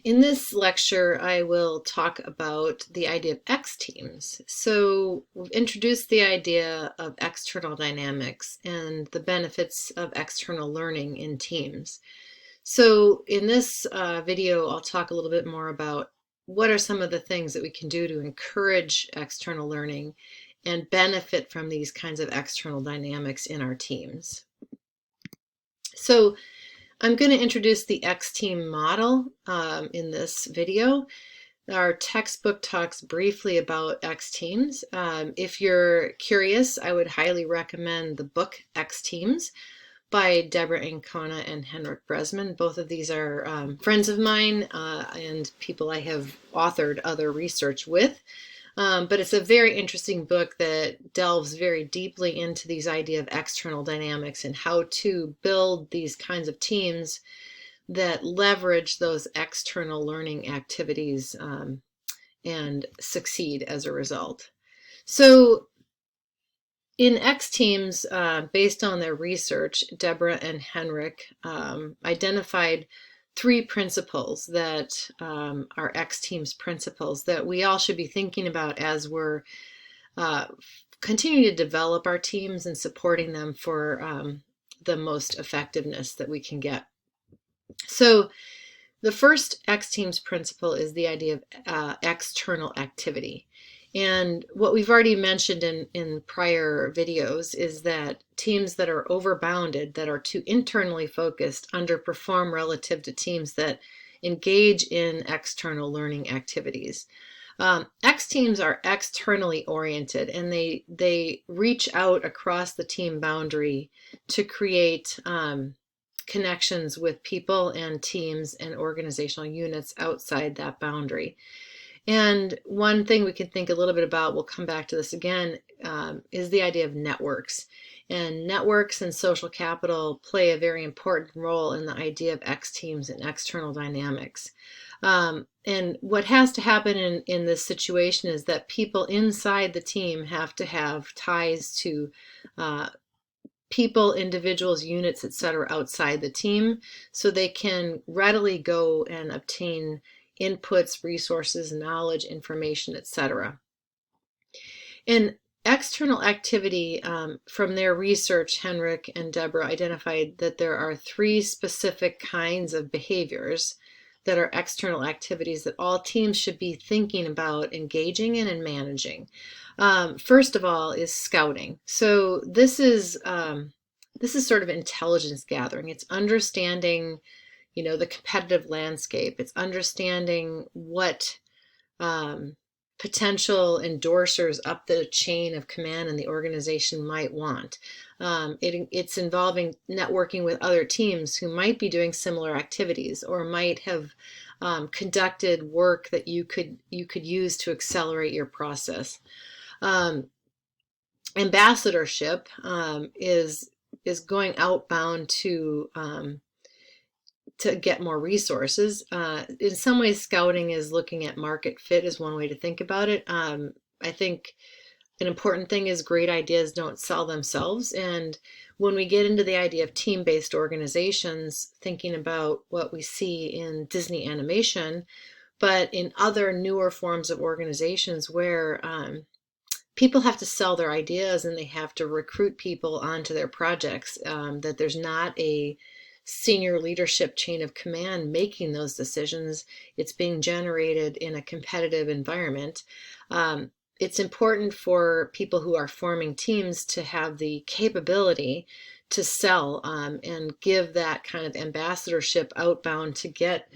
In this lecture, I will talk about the idea of X teams. So we've introduced the idea of external dynamics and the benefits of external learning in teams. So in this video, I'll talk a little bit more about what are some of the things that we can do to encourage external learning and benefit from these kinds of external dynamics in our teams. So I'm going to introduce the X-team model in this video. Our textbook talks briefly about X-teams. If you're curious, I would highly recommend the book X-teams by Deborah Ancona and Henrik Bresman. Both of these are friends of mine and people I have authored other research with. But it's a very interesting book that delves very deeply into these ideas of external dynamics and how to build these kinds of teams that leverage those external learning activities and succeed as a result. So in X teams, based on their research, Deborah and Henrik identified three principles that are X teams principles that we all should be thinking about as we're continuing to develop our teams and supporting them for the most effectiveness that we can get. So the first X teams principle is the idea of external activity. And what we've already mentioned in prior videos is that teams that are overbounded, that are too internally focused, underperform relative to teams that engage in external learning activities. X teams are externally oriented, and they reach out across the team boundary to create connections with people and teams and organizational units outside that boundary. And one thing we can think a little bit about, we'll come back to this again, is the idea of networks. And networks and social capital play a very important role in the idea of X teams and external dynamics. And what has to happen in this situation is that people inside the team have to have ties to people, individuals, units, etc. outside the team, so they can readily go and obtain inputs, resources, knowledge, information, etc. In external activity, from their research, Henrik and Deborah identified that there are three specific kinds of behaviors that are external activities that all teams should be thinking about engaging in and managing. First of all is scouting. So this is sort of intelligence gathering. It's understanding, the competitive landscape. It's understanding what potential endorsers up the chain of command in the organization might want. It's involving networking with other teams who might be doing similar activities or might have conducted work that you could use to accelerate your process. Ambassadorship is going outbound to get more resources. In some ways, scouting is looking at market fit is one way to think about it. I think an important thing is great ideas don't sell themselves. And when we get into the idea of team-based organizations, thinking about what we see in Disney animation, but in other newer forms of organizations where people have to sell their ideas and they have to recruit people onto their projects, that there's not a senior leadership chain of command making those decisions. It's being generated in a competitive environment. It's important for people who are forming teams to have the capability to sell and give that kind of ambassadorship outbound to get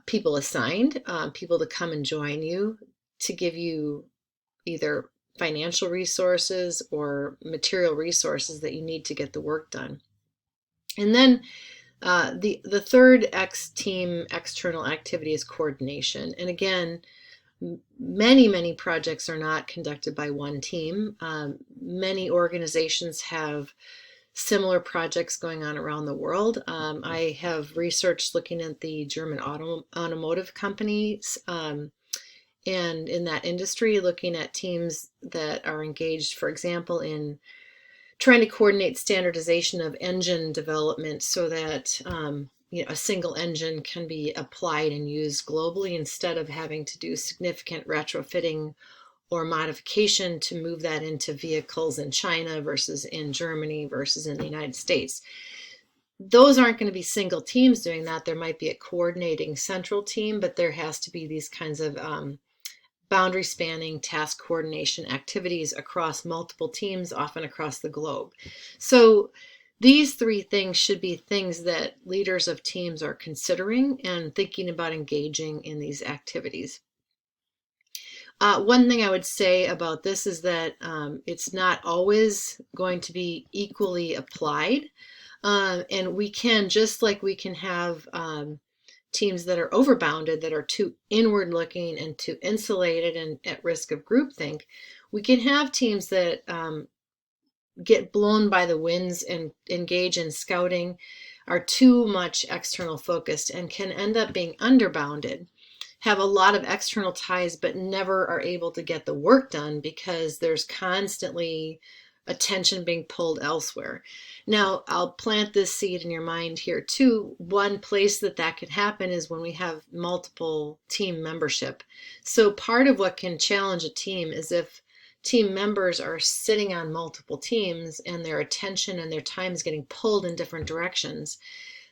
people assigned, people to come and join you, to give you either financial resources or material resources that you need to get the work done. And then the third X team external activity is coordination. And again, many projects are not conducted by one team. Many organizations have similar projects going on around the world. I have researched looking at the German automotive companies and in that industry, looking at teams that are engaged, for example, in trying to coordinate standardization of engine development so that a single engine can be applied and used globally instead of having to do significant retrofitting or modification to move that into vehicles in China versus in Germany versus in the United States. Those aren't going to be single teams doing that. There might be a coordinating central team, but there has to be these kinds of boundary spanning task coordination activities across multiple teams, often across the globe. So these three things should be things that leaders of teams are considering and thinking about engaging in these activities. One thing I would say about this is that it's not always going to be equally applied. And we can, just like we can have teams that are overbounded, that are too inward looking and too insulated and at risk of groupthink, we can have teams that get blown by the winds and engage in scouting, are too much external focused, and can end up being underbounded, have a lot of external ties, but never are able to get the work done because there's constantly attention being pulled elsewhere. Now, I'll plant this seed in your mind here too. One place that can happen is when we have multiple team membership. So part of what can challenge a team is if team members are sitting on multiple teams and their attention and their time is getting pulled in different directions.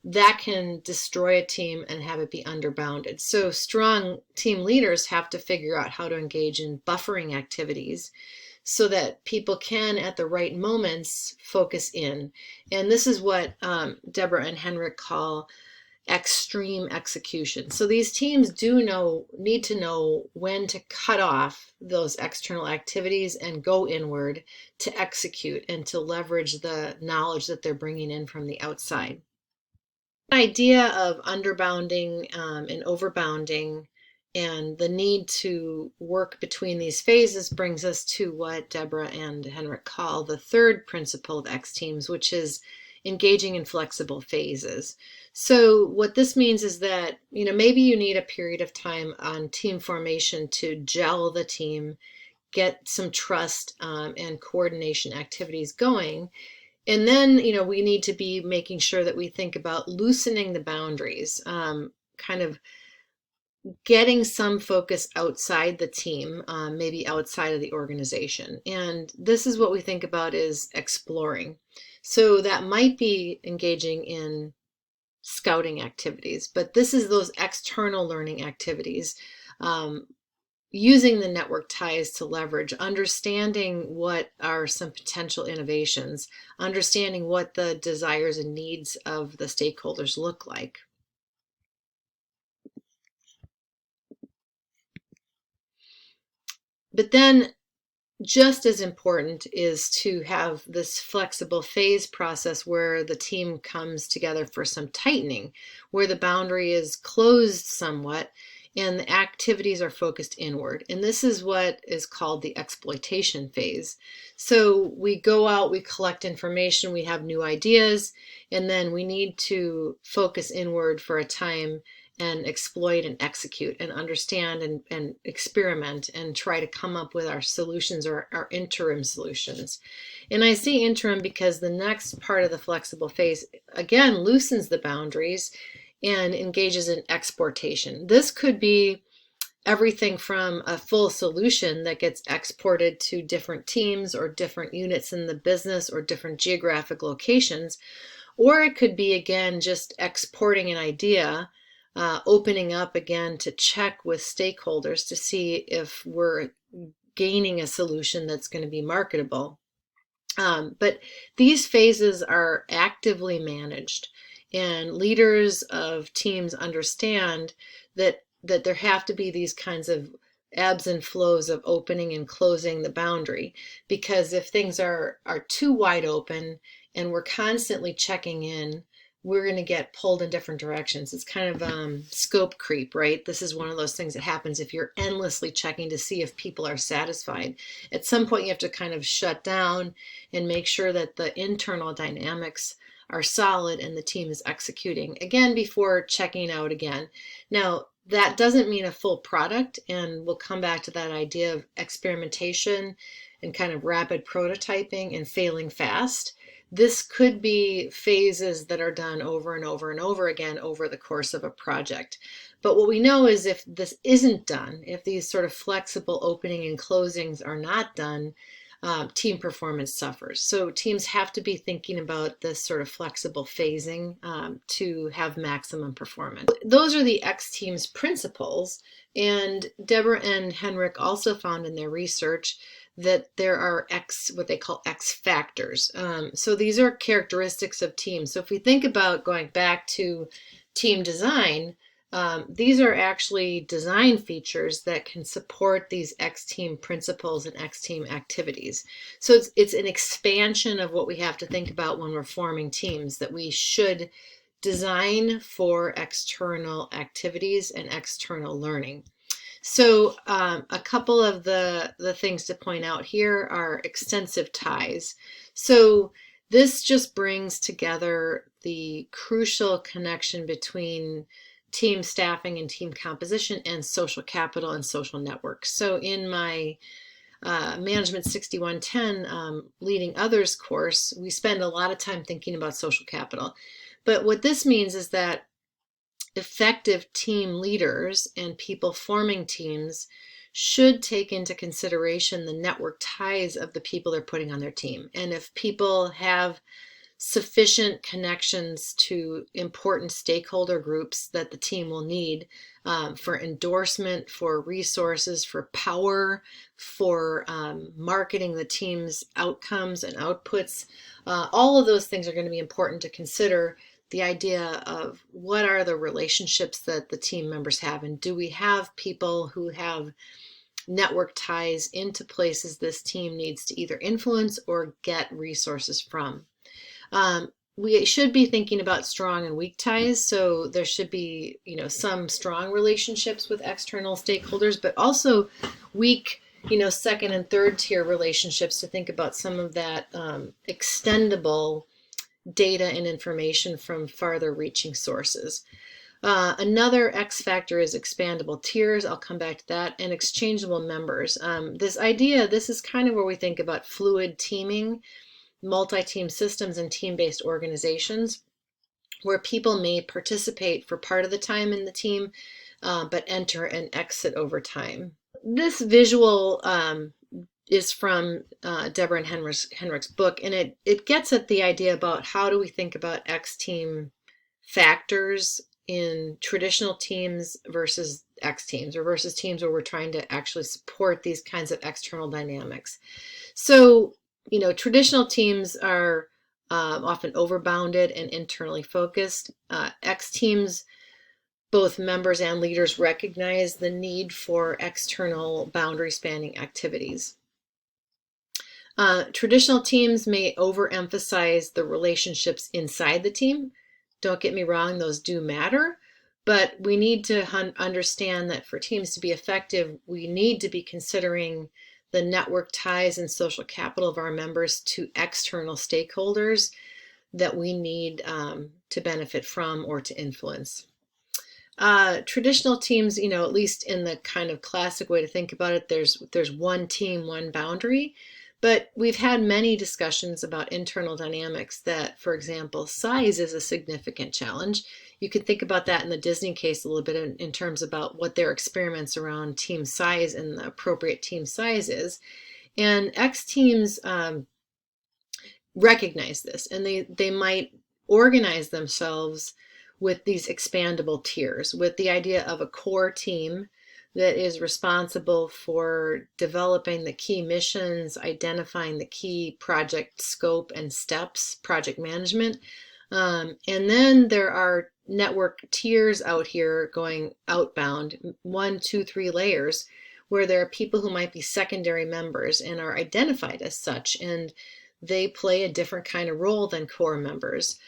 That can destroy a team and have it be underbounded. So strong team leaders have to figure out how to engage in buffering activities so that people can, at the right moments, focus in. And this is what Deborah and Henrik call extreme execution. So these teams need to know when to cut off those external activities and go inward to execute and to leverage the knowledge that they're bringing in from the outside. The idea of underbounding and overbounding and the need to work between these phases brings us to what Deborah and Henrik call the third principle of X teams, which is engaging in flexible phases. So what this means is that, maybe you need a period of time on team formation to gel the team, get some trust and coordination activities going. And then, we need to be making sure that we think about loosening the boundaries, kind of getting some focus outside the team, maybe outside of the organization. And this is what we think about is exploring. So that might be engaging in scouting activities, but this is those external learning activities, using the network ties to leverage, understanding what are some potential innovations, understanding what the desires and needs of the stakeholders look like. But then just as important is to have this flexible phase process where the team comes together for some tightening, where the boundary is closed somewhat and the activities are focused inward. And this is what is called the exploitation phase. So we go out, we collect information, we have new ideas, and then we need to focus inward for a time and exploit and execute and understand and experiment and try to come up with our solutions or our interim solutions. And I say interim because the next part of the flexible phase, again, loosens the boundaries and engages in exportation. This could be everything from a full solution that gets exported to different teams or different units in the business or different geographic locations, or it could be, again, just exporting an idea, opening up again to check with stakeholders to see if we're gaining a solution that's going to be marketable. But these phases are actively managed, and leaders of teams understand that there have to be these kinds of ebbs and flows of opening and closing the boundary, because if things are too wide open and we're constantly checking in, we're going to get pulled in different directions. It's kind of scope creep, right? This is one of those things that happens if you're endlessly checking to see if people are satisfied. At some point, you have to kind of shut down and make sure that the internal dynamics are solid and the team is executing, again, before checking out again. Now, that doesn't mean a full product, and we'll come back to that idea of experimentation and kind of rapid prototyping and failing fast. this could be phases that are done over and over and over again over the course of a project. But what we know is if this isn't done, if these sort of flexible opening and closings are not done, team performance suffers. So teams have to be thinking about this sort of flexible phasing to have maximum performance. Those are the X Teams principles. And Deborah and Henrik also found in their research that there are what they call X factors. So these are characteristics of teams. So if we think about going back to team design, these are actually design features that can support these X-team principles and X-team activities. So it's an expansion of what we have to think about when we're forming teams, that we should design for external activities and external learning. So a couple of the things to point out here are extensive ties. So this just brings together the crucial connection between team staffing and team composition and social capital and social networks. So in my Management 6110 Leading Others course, we spend a lot of time thinking about social capital. But what this means is that effective team leaders and people forming teams should take into consideration the network ties of the people they're putting on their team. And if people have sufficient connections to important stakeholder groups that the team will need for endorsement, for resources, for power, for marketing the team's outcomes and outputs, all of those things are going to be important to consider. The idea of what are the relationships that the team members have, and do we have people who have network ties into places this team needs to either influence or get resources from. We should be thinking about strong and weak ties. So there should be, some strong relationships with external stakeholders, but also weak, second and third tier relationships to think about some of that extendable data and information from farther reaching sources. Another X factor is expandable tiers. I'll come back to that. And exchangeable members. This is kind of where we think about fluid teaming, multi-team systems, and team-based organizations, where people may participate for part of the time in the team, but enter and exit over time. This visual is from Deborah and Henrik's book, and it gets at the idea about how do we think about X-team factors in traditional teams versus X teams, or versus teams where we're trying to actually support these kinds of external dynamics. So, traditional teams are often overbounded and internally focused. X teams, both members and leaders recognize the need for external boundary spanning activities. Traditional teams may overemphasize the relationships inside the team. Don't get me wrong, those do matter, but we need to understand that for teams to be effective, we need to be considering the network ties and social capital of our members to external stakeholders that we need to benefit from or to influence. Traditional teams, at least in the kind of classic way to think about it, there's one team, one boundary. But we've had many discussions about internal dynamics that, for example, size is a significant challenge. You could think about that in the Disney case a little bit in terms about what their experiments around team size and the appropriate team size is. And X teams recognize this, and they might organize themselves with these expandable tiers, with the idea of a core team that is responsible for developing the key missions, identifying the key project scope and steps, project management. And then there are network tiers out here going outbound, 1, 2, 3 layers, where there are people who might be secondary members and are identified as such, and they play a different kind of role than core members.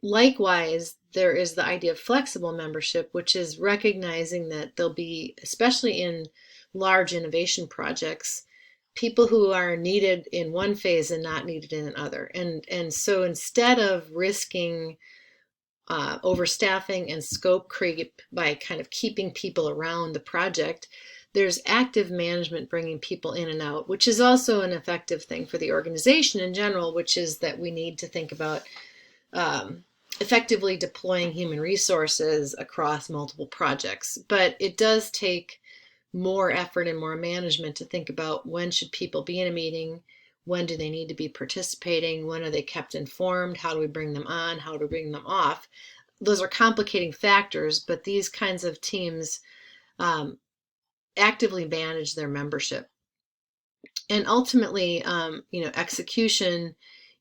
Likewise, there is the idea of flexible membership, which is recognizing that there'll be, especially in large innovation projects, people who are needed in one phase and not needed in another. And so instead of risking overstaffing and scope creep by kind of keeping people around the project, there's active management bringing people in and out, which is also an effective thing for the organization in general, which is that we need to think about effectively deploying human resources across multiple projects. But it does take more effort and more management to think about when should people be in a meeting, when do they need to be participating, when are they kept informed, how do we bring them on, how do we bring them off. Those are complicating factors, but these kinds of teams actively manage their membership. And ultimately, execution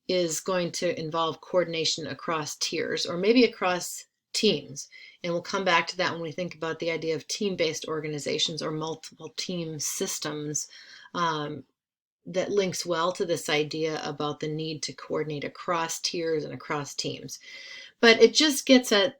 is going to involve coordination across tiers or maybe across teams. And we'll come back to that when we think about the idea of team-based organizations or multiple team systems. That links well to this idea about the need to coordinate across tiers and across teams. But it just gets at,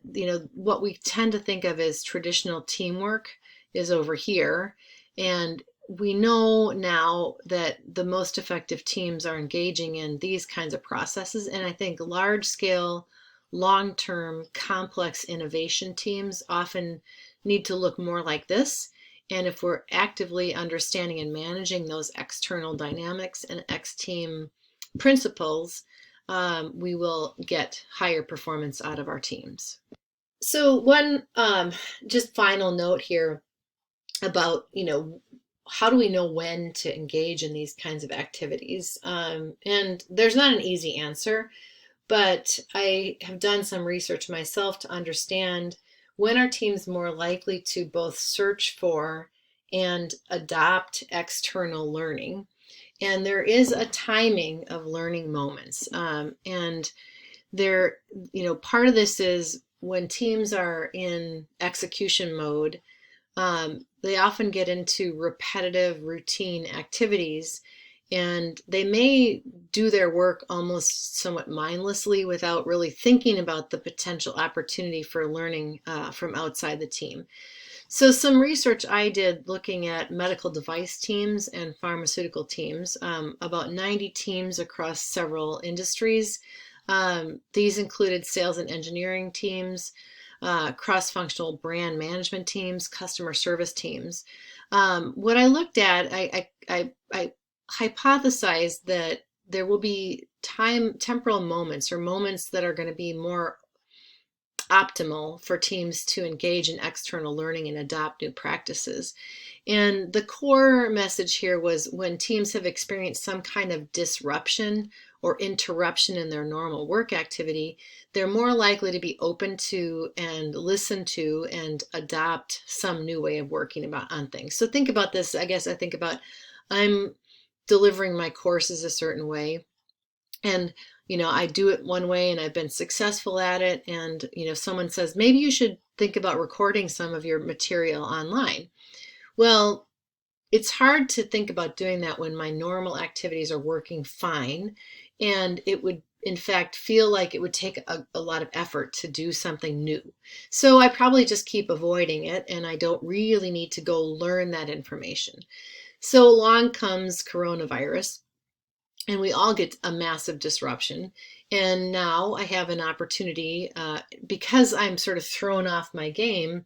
what we tend to think of as traditional teamwork is over here. And we know now that the most effective teams are engaging in these kinds of processes. And I think large scale, long-term, complex innovation teams often need to look more like this. And if we're actively understanding and managing those external dynamics and X-team principles, we will get higher performance out of our teams. So one just final note here about, how do we know when to engage in these kinds of activities? And there's not an easy answer, but I have done some research myself to understand when are teams more likely to both search for and adopt external learning. And there is a timing of learning moments. And there, part of this is when teams are in execution mode, they often get into repetitive routine activities, and they may do their work almost somewhat mindlessly without really thinking about the potential opportunity for learning from outside the team. So some research I did looking at medical device teams and pharmaceutical teams, about 90 teams across several industries. These included sales and engineering teams, cross-functional brand management teams, customer service teams. What I looked at, I hypothesized that there will be temporal moments or moments that are going to be more optimal for teams to engage in external learning and adopt new practices. And the core message here was when teams have experienced some kind of disruption or interruption in their normal work activity, they're more likely to be open to and listen to and adopt some new way of working on things. So think about this. I guess I think about I'm delivering my courses a certain way, and I do it one way and I've been successful at it, and someone says maybe you should think about recording some of your material online. Well, it's hard to think about doing that when my normal activities are working fine, and it would in fact feel like it would take a lot of effort to do something new. So I probably just keep avoiding it, and I don't really need to go learn that information. So along comes coronavirus, and we all get a massive disruption. And now I have an opportunity, because I'm sort of thrown off my game.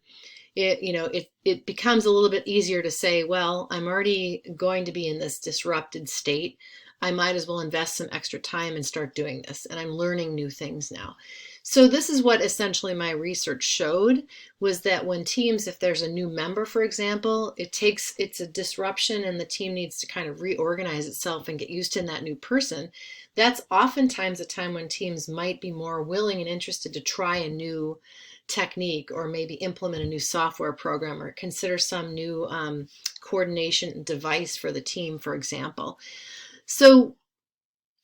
It becomes a little bit easier to say, well, I'm already going to be in this disrupted state. I might as well invest some extra time and start doing this. And I'm learning new things now. So this is what essentially my research showed, was that when teams, if there's a new member, for example, it's a disruption and the team needs to kind of reorganize itself and get used to that new person. That's oftentimes a time when teams might be more willing and interested to try a new technique, or maybe implement a new software program, or consider some new coordination device for the team, for example. So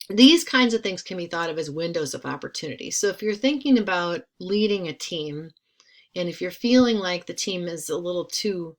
these kinds of things can be thought of as windows of opportunity. So if you're thinking about leading a team, and if you're feeling like the team is a little too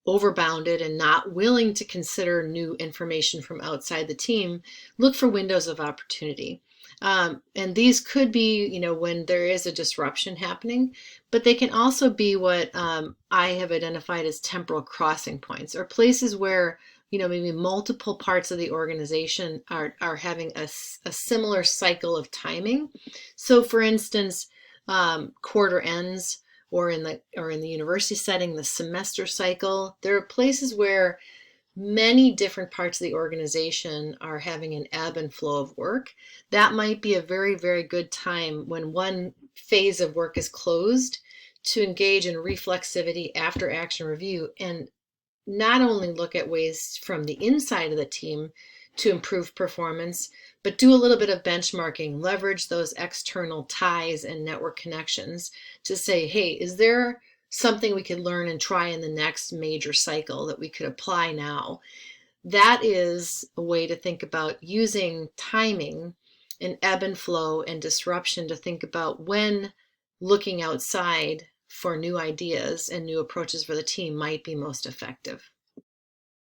overbounded and not willing to consider new information from outside the team, look for windows of opportunity. And these could be, when there is a disruption happening, but they can also be what I have identified as temporal crossing points, or places where, maybe multiple parts of the organization are having a similar cycle of timing. So for instance, quarter ends, or in the university setting, the semester cycle. There are places where many different parts of the organization are having an ebb and flow of work. That might be a very, very good time when one phase of work is closed to engage in reflexivity after action review and not only look at ways from the inside of the team to improve performance, but do a little bit of benchmarking, leverage those external ties and network connections to say, hey, is there something we could learn and try in the next major cycle that we could apply now? That is a way to think about using timing and ebb and flow and disruption to think about when looking outside for new ideas and new approaches for the team might be most effective.